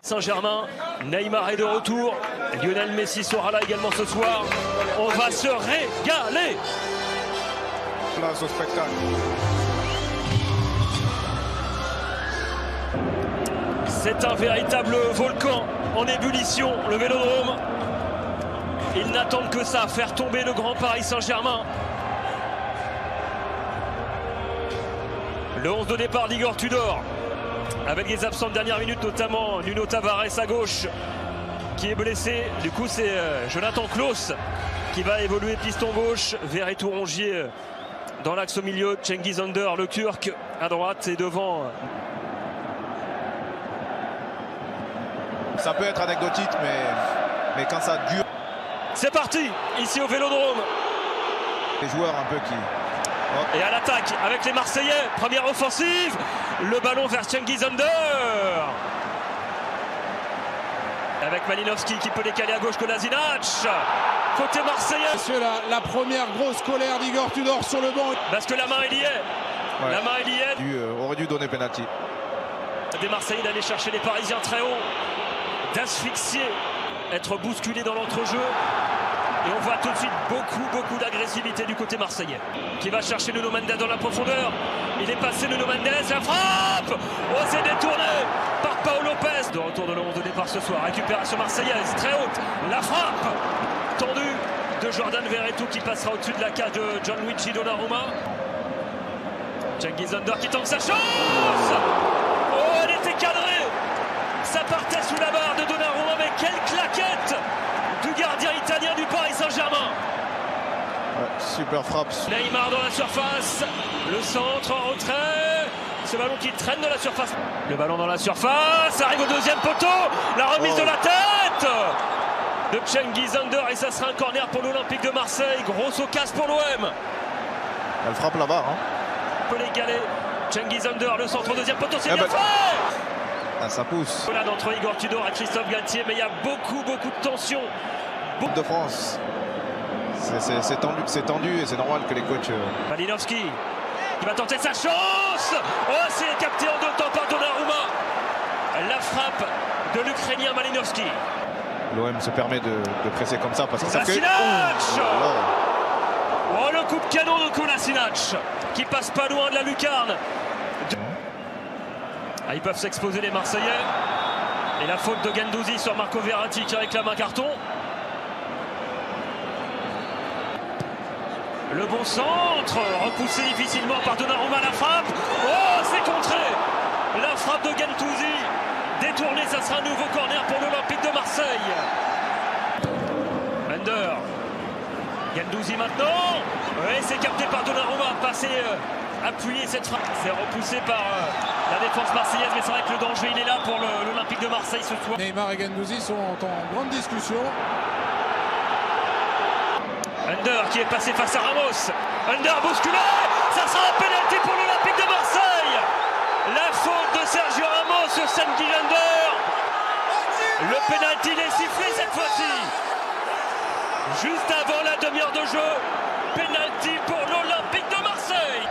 Saint-Germain, Neymar est de retour, Lionel Messi sera là également ce soir. On va se régaler. Place au spectacle. C'est un véritable volcan en ébullition, le Vélodrome. Ils n'attendent que ça, faire tomber le grand Paris Saint-Germain. Le 11 de départ d'Igor Tudor, avec des absents de dernière minute, notamment Nuno Tavares à gauche, qui est blessé. Du coup, c'est Jonathan Klaus qui va évoluer piston gauche. Verret Tourongier dans l'axe au milieu. Cengiz Under, le Turc, à droite et devant. Ça peut être anecdotique, mais quand ça dure... C'est parti, ici au Vélodrome. Les joueurs un peu qui... Et à l'attaque avec les Marseillais, première offensive, le ballon vers Cengiz Under. Avec Malinowski qui peut décaler à gauche Kolasinac. Côté Marseillais. C'est la première grosse colère d'Igor Tudor sur le banc. Parce que la main elle y est. Ouais. La main elle y est. Aurait dû donner penalty. Des Marseillais d'aller chercher les Parisiens très haut, d'asphyxier, être bousculé dans l'entrejeu. Et on voit tout de suite beaucoup d'agressivité du côté marseillais. Qui va chercher Nuno Mendes dans la profondeur. Il est passé Nuno Mendes, la frappe. Oh, c'est détourné par Pau Lopez. De retour de le 11 de départ ce soir. Récupération marseillaise, très haute. La frappe tendue de Jordan Verretou qui passera au-dessus de la cage de Gianluigi Donnarumma. Cengiz Under qui tente sa chance. Oh, elle était cadrée. Ça partait sous la barre de Donnarumma, mais quelle claquette du gardien italien du Paris Saint-Germain. Ouais, super frappe. Neymar dans la surface, le centre en retrait, ce ballon qui traîne de la surface. Le ballon dans la surface, arrive au deuxième poteau, la remise de la tête de Cengiz Under et ça sera un corner pour l'Olympique de Marseille. Grosse occasion pour l'OM. Elle frappe là-bas. Peut l'égaler. Cengiz Under, le centre au deuxième poteau, c'est bien fait. Ah, ça pousse. Voilà entre Igor Tudor et Christophe Galtier, mais il y a beaucoup de tension. De France. C'est tendu et c'est normal que les coachs... Malinowski qui va tenter sa chance. Oh, c'est capté en deux temps par Donnarumma. La frappe de l'Ukrainien Malinowski. L'OM se permet de presser comme ça parce que ça fait... Oh, le coup de canon de Kolasinac qui passe pas loin de la lucarne. Ah, ils peuvent s'exposer les Marseillais. Et la faute de Guendouzi sur Marco Verratti qui réclame un carton. Le bon centre, repoussé difficilement par Donnarumma, la frappe. Oh, c'est contré. La frappe de Guendouzi. Détourné, ça sera un nouveau corner pour l'Olympique de Marseille. Under. Guendouzi maintenant. Oui, c'est capté par Donnarumma. Passé, appuyé cette frappe. C'est repoussé par la défense marseillaise, mais c'est vrai que le danger, il est là pour l'Olympique de Marseille ce soir. Neymar et Guendouzi sont en grande discussion. Under qui est passé face à Ramos. Under bousculé. Ça sera un pénalty pour l'Olympique de Marseille. La faute de Sergio Ramos sur Cengiz Under. Le pénalty est sifflé cette fois-ci. Juste avant la demi-heure de jeu. Pénalty pour l'Olympique de Marseille.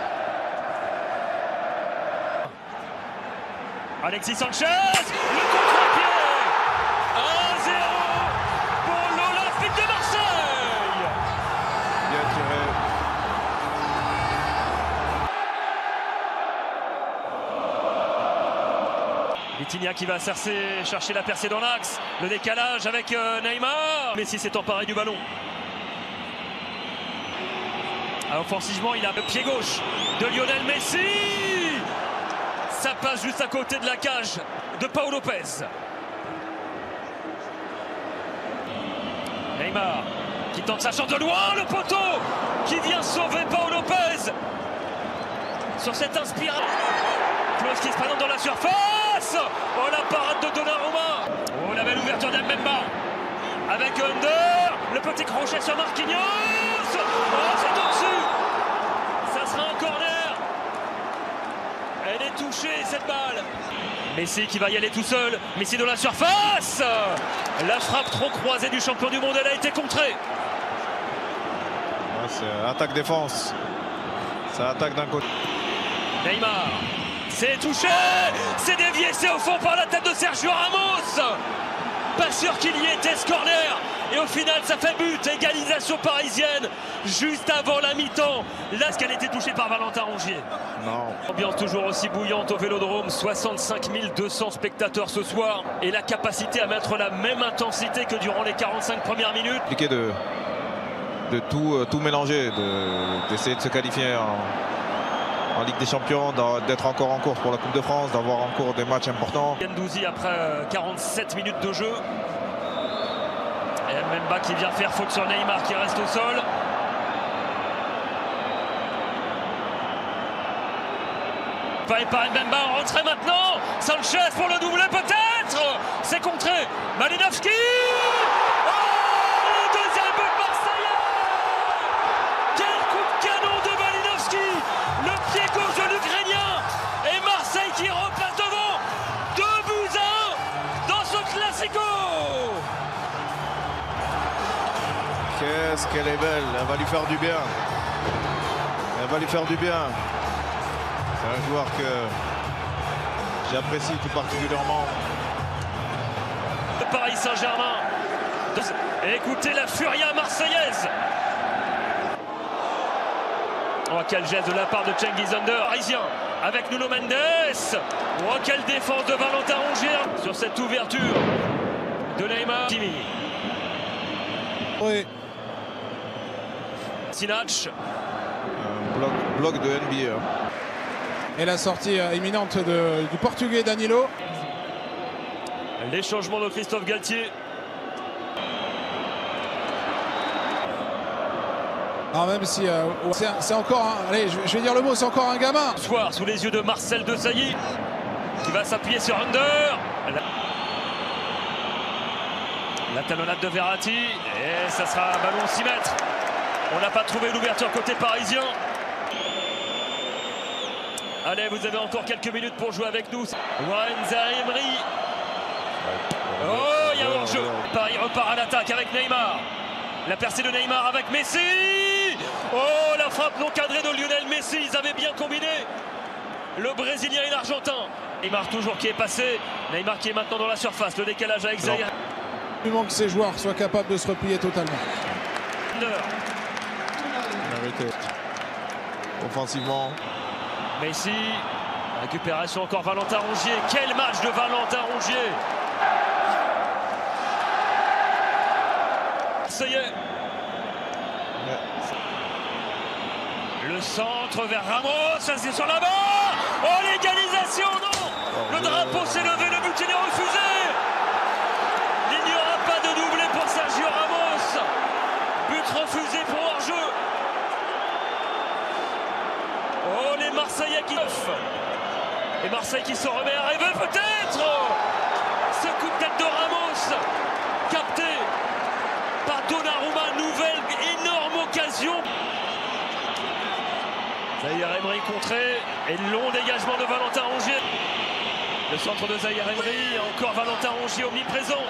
Alexis Sanchez. Le contre-pied. 1-0 pour l'Olympique de Marseille. Bien tiré. Vitinha qui va chercher la percée dans l'axe. Le décalage avec Neymar. Messi s'est emparé du ballon. Alors, offensivement, il a le pied gauche de Lionel Messi. Ça passe juste à côté de la cage de Pau Lopez. Neymar qui tente sa chance de loin. Le poteau qui vient sauver Pau Lopez sur cette inspiration. Klaus qui se présente dans la surface. Oh, la parade de Donnarumma. Oh, la belle ouverture d'Mbemba. Avec Under. Le petit crochet sur Marquinhos. Oh, c'est au-dessus. Ça sera un corner. Elle est touchée, cette balle. Messi qui va y aller tout seul. Messi dans la surface. La frappe trop croisée du champion du monde, elle a été contrée. Ouais, c'est attaque-défense. Ça attaque d'un côté. Neymar. C'est touché, c'est dévié, c'est au fond par la tête de Sergio Ramos. Pas sûr qu'il y était ce corner. Et au final, ça fait but. Égalisation parisienne juste avant la mi-temps. Là, ce qu'elle était touchée par Valentin Rongier. Non. Ambiance toujours aussi bouillante au Vélodrome. 65 200 spectateurs ce soir. Et la capacité à mettre la même intensité que durant les 45 premières minutes. Compliqué de tout mélanger, d'essayer de se qualifier en Ligue des Champions, d'être encore en course pour la Coupe de France, d'avoir encore des matchs importants. Guendouzi après 47 minutes de jeu. Et Mbemba qui vient faire faute sur Neymar qui reste au sol. Pas par Mbemba en retrait maintenant. Sanchez pour le doubler peut-être. C'est contré. Malinowski. Oh, le deuxième but marseillais. Quel coup de canon de Malinowski. Le pied gauche de l'Ukrainien. Et Marseille qui repasse devant. 2-1 dans ce Classico. Qu'est-ce qu'elle est belle, elle va lui faire du bien. Elle va lui faire du bien. C'est un joueur que j'apprécie tout particulièrement. Le Paris Saint-Germain. Écoutez la furia marseillaise. Oh, quel geste de la part de Cengiz Under. Parisien avec Nuno Mendes. Oh, quelle défense de Valentin Rongier sur cette ouverture de Neymar. Kimi. Oui. Sinach. Bloc de NBA. Et la sortie imminente du Portugais Danilo. Les changements de Christophe Galtier. Alors même si c'est encore allez, je vais dire le mot, c'est encore un gamin. Soir sous les yeux de Marcel Desailly qui va s'appuyer sur Under. La talonnade de Verratti et ça sera un ballon 6 mètres. On n'a pas trouvé l'ouverture côté parisien. Allez, vous avez encore quelques minutes pour jouer avec nous. Warren Zaïre-Emery. Oh, il y a hors-jeu. Paris repart à l'attaque avec Neymar. La percée de Neymar avec Messi. Oh, la frappe non cadrée de Lionel Messi. Ils avaient bien combiné. Le Brésilien et l'Argentin. Neymar toujours qui est passé. Neymar qui est maintenant dans la surface. Le décalage avec Zaïre. Il manque que ces joueurs soient capables de se replier totalement. Offensivement. Messi, récupération encore Valentin Rongier. Quel match de Valentin Rongier. Ça y est. Le centre vers Ramos, ça c'est sur la barre. Oh, l'égalisation, non. Le drapeau s'est levé, le but il est refusé. Il n'y aura pas de doublé pour Sergio Ramos. But refusé pour hors-jeu. Oh, les Marseillais qui offrent. Et Marseille qui se remet à rêver peut-être. Ce coup de tête de Ramos, capté par Donnarumma, nouvelle énorme occasion. Zaïre-Emery contré et long dégagement de Valentin Rongier. Le centre de Zaïre-Emery, encore Valentin Rongier omniprésent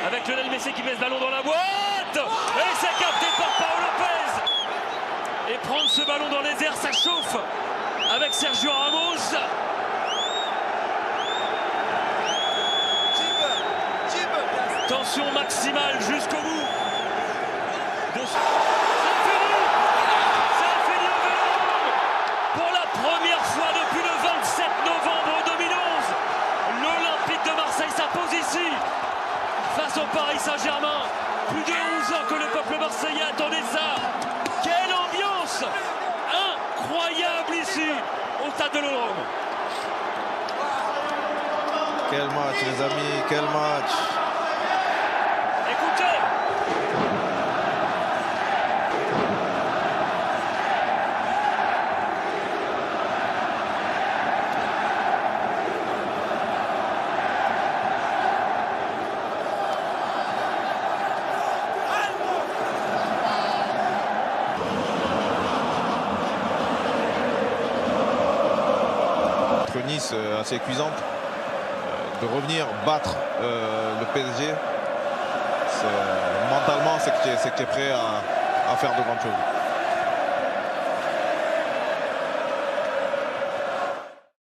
avec Lionel Messi qui met ce ballon dans la boîte. Et c'est capté par Paul Lopez. Et prendre ce ballon dans les airs, ça chauffe avec Sergio Ramos. Tension maximale jusqu'au bout. C'est fini au Vélodrome. Pour la première fois depuis le 27 novembre 2011, l'Olympique de Marseille s'impose ici face au Paris Saint-Germain. Plus de 11 ans que le peuple marseillais attendait ça. Quelle ambiance incroyable ici au stade de Vélodrome. Quel match les amis, quel match. Écoutez. Nice assez cuisante de revenir battre le PSG. Mentalement c'est que tu es prêt à faire de grandes choses.